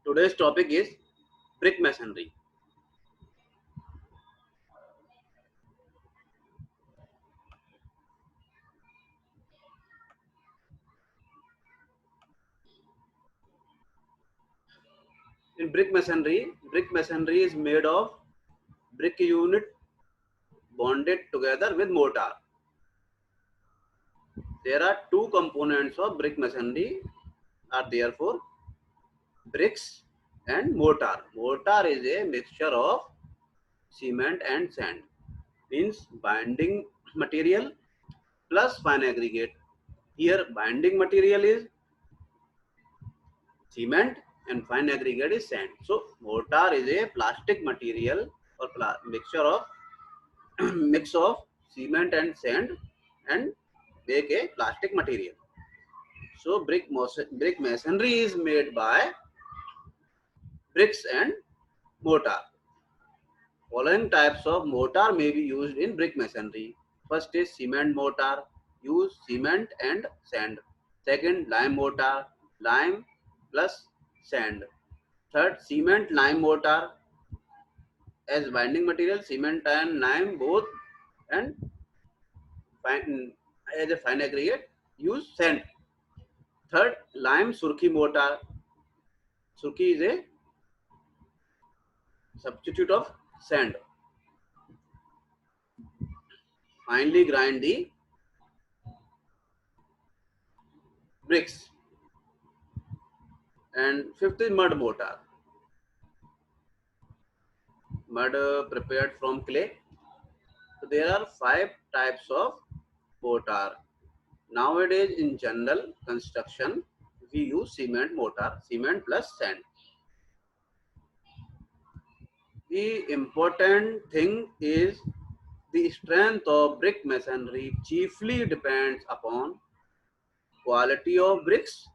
Today's topic is brick masonry. In brick masonry is made of brick unit bonded together with mortar. There are two components of brick masonry are therefore bricks and mortar. Mortar is a mixture of cement and sand, means binding material plus fine aggregate. Here binding material is cement and fine aggregate is sand. So mortar is a plastic material or mixture of mix of cement and sand and make a plastic material. So brick masonry is made by bricks and mortar. Following types of mortar may be used in brick masonry. First is cement mortar, use cement and sand. Second, lime mortar, lime plus sand. Third, cement lime mortar as binding material, cement and lime both, and fine, as a fine aggregate, use sand. Third, lime surki mortar. Surki is a substitute of sand. Finally, grind the bricks. And fifth is mud mortar. Mud prepared from clay. So there are five types of mortar. Nowadays, in general construction, we use cement mortar, cement plus sand. The important thing is the strength of brick masonry chiefly depends upon quality of bricks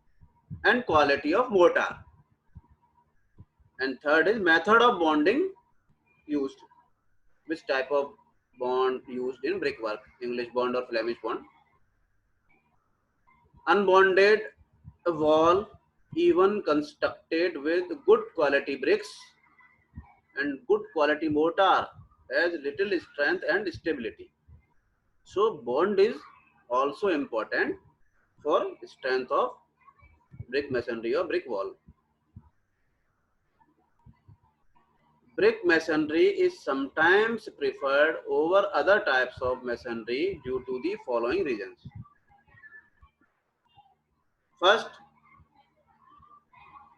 and quality of mortar. And third is method of bonding used. Which type of bond used in brickwork? English bond or Flemish bond? Unbonded wall, even constructed with good quality bricks and good quality mortar, has little strength and stability. So bond is also important for strength of brick masonry or brick wall. Brick masonry is sometimes preferred over other types of masonry due to the following reasons. First,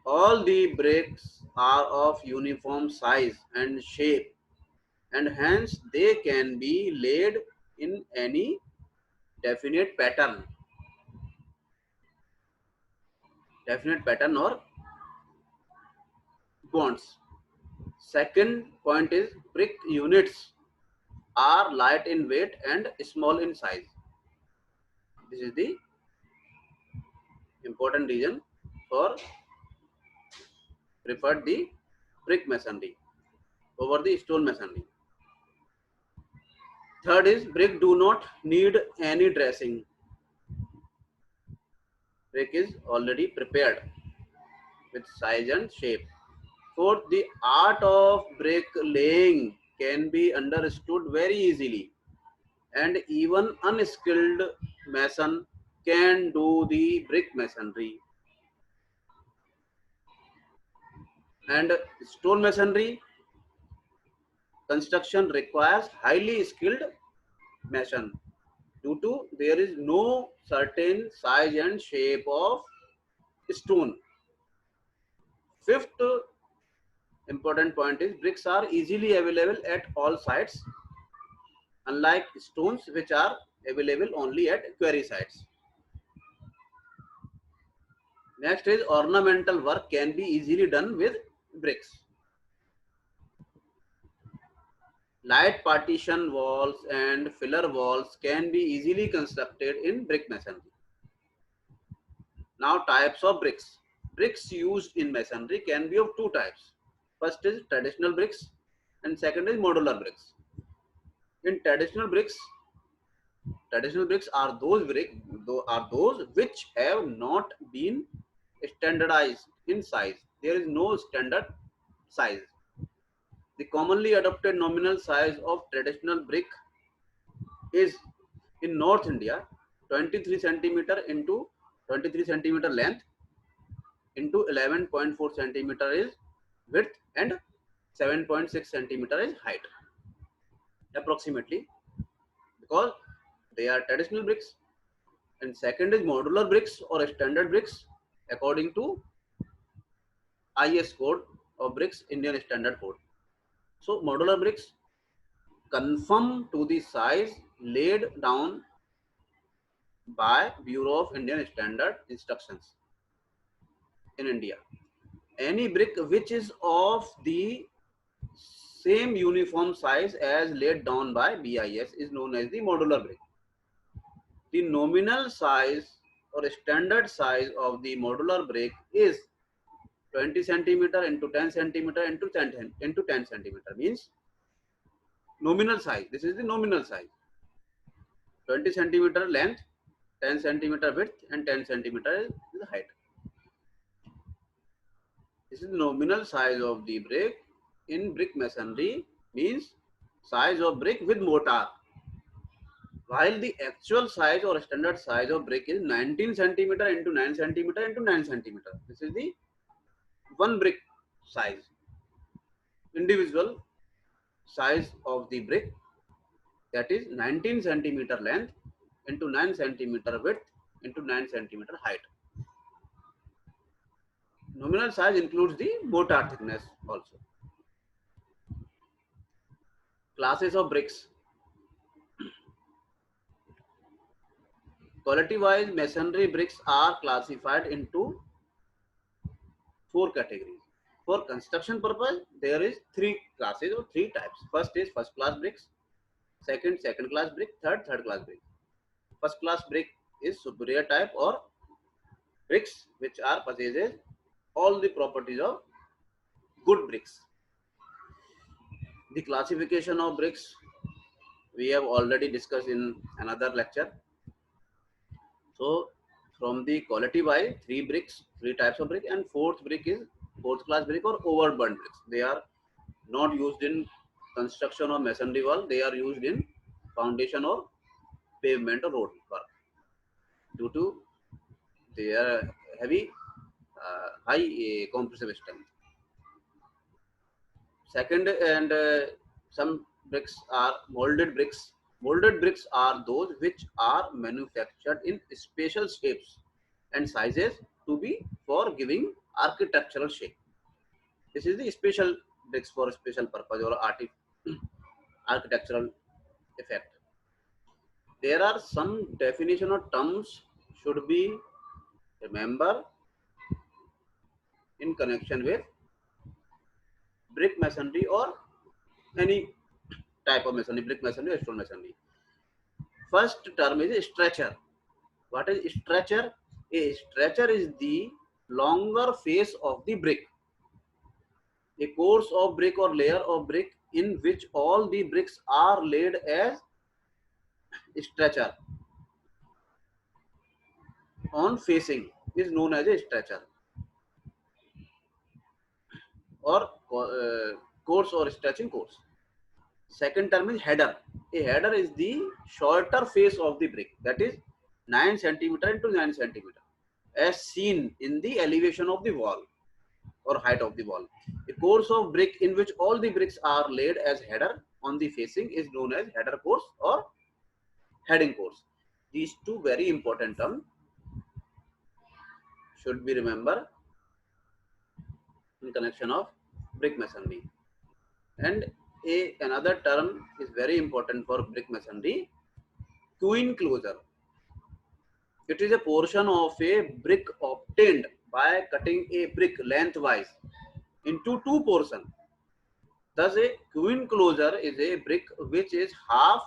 all the bricks are of uniform size and shape, and hence they can be laid in any definite pattern or bonds. Second point is brick units are light in weight and small in size. This is the important reason for preferred the brick masonry over the stone masonry. Third is brick do not need any dressing. Brick is already prepared with size and shape. Fourth, the art of brick laying can be understood very easily, and even unskilled mason can do the brick masonry. And stone masonry construction requires highly skilled mason due to there is no certain size and shape of stone. Fifth important point is bricks are easily available at all sites, unlike stones which are available only at quarry sites. Next is ornamental work can be easily done with bricks. Light partition walls and filler walls can be easily constructed in brick masonry. Now types of bricks. Bricks used in masonry can be of two types. First is traditional bricks and second is modular bricks. In traditional bricks are those which have not been standardized in size there is no standard size. The commonly adopted nominal size of traditional brick is in North India 23 centimeter into 23 centimeter length into 11.4 centimeter is width and 7.6 centimeter is height approximately, because they are traditional bricks. And second is modular bricks or standard bricks according to IS code of bricks, Indian standard code. So modular bricks conform to the size laid down by Bureau of Indian Standard Instructions in India. Any brick which is of the same uniform size as laid down by BIS is known as the modular brick. The nominal size or standard size of the modular brick is 20 centimeter into 10 centimeter into 10 centimeter, means nominal size. This is the nominal size. 20 centimeter length, 10 centimeter width, and 10 centimeter is the height. This is the nominal size of the brick in brick masonry, means size of brick with mortar. While the actual size or standard size of brick is 19 centimeter into 9 centimeter into 9 centimeter. This is the one brick size. Individual size of the brick, that is 19 centimeter length into 9 centimeter width into 9 centimeter height. Nominal size includes the mortar thickness also. Classes of bricks. Quality wise, masonry bricks are classified into 4 categories. For construction purpose, there is 3 classes or 3 types. First is first class bricks, second class brick, third class brick. First class brick is superior type or bricks which are possesses all the properties of good bricks. The classification of bricks we have already discussed in another lecture. So from the quality wise, 3 bricks, 3 types of brick, and fourth brick is fourth class brick or overburnt bricks. They are not used in construction or masonry wall. They are used in foundation or pavement or road work due to their heavy high compressive strength. Second, and some bricks are molded bricks. Molded bricks are those which are manufactured in special shapes and sizes to be for giving architectural shape. This is the special bricks for special purpose or architectural effect. There are some definition or terms should be remember in connection with brick masonry or any type of masonry, brick masonry or stone masonry. First term is stretcher. What is stretcher? A stretcher is the longer face of the brick. A course of brick or layer of brick in which all the bricks are laid as stretcher on facing is known as a stretcher, or course or stretching course. Second term is header. A header is the shorter face of the brick, that is 9 centimeter into 9 centimeter, as seen in the elevation of the wall or height of the wall. A course of brick in which all the bricks are laid as header on the facing is known as header course or heading course. These two very important terms should be remembered in connection of brick masonry. And another term is very important for brick masonry, queen closure. It is a portion of a brick obtained by cutting a brick lengthwise into 2 portions. Thus, a queen closure is a brick which is half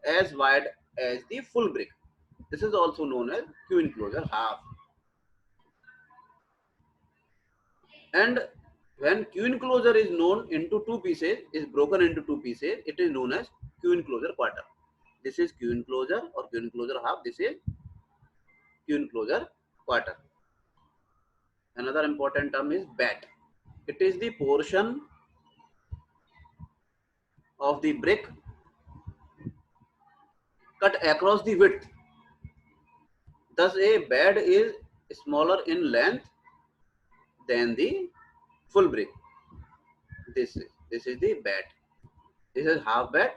as wide as the full brick. This is also known as queen closure, half. And when queen closure is known into 2 pieces, is broken into 2 pieces, it is known as queen closure quarter. This is queen closure or queen closure half. This is queen closure quarter. Another important term is bat. It is the portion of the brick cut across the width. Thus, a bed is smaller in length than the full brick. This is the bed. This is half bed,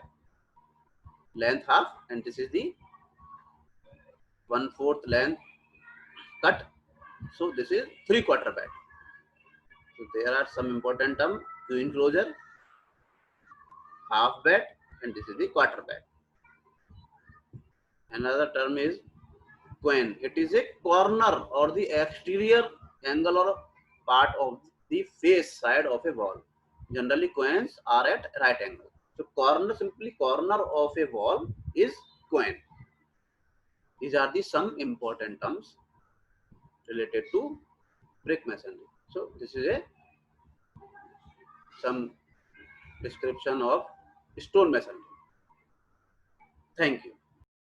length half, and this is the 1/4 length cut. So this is 3/4 bed. So there are some important terms: queen closure, half bed, and this is the quarter bed. Another term is queen. It is a corner or the exterior angle or part of the face side of a wall. Generally, queens are at right angle. So corner, simply corner of a wall is queen. These are the some important terms related to brick masonry. So this is a some description of stone masonry. Thank you.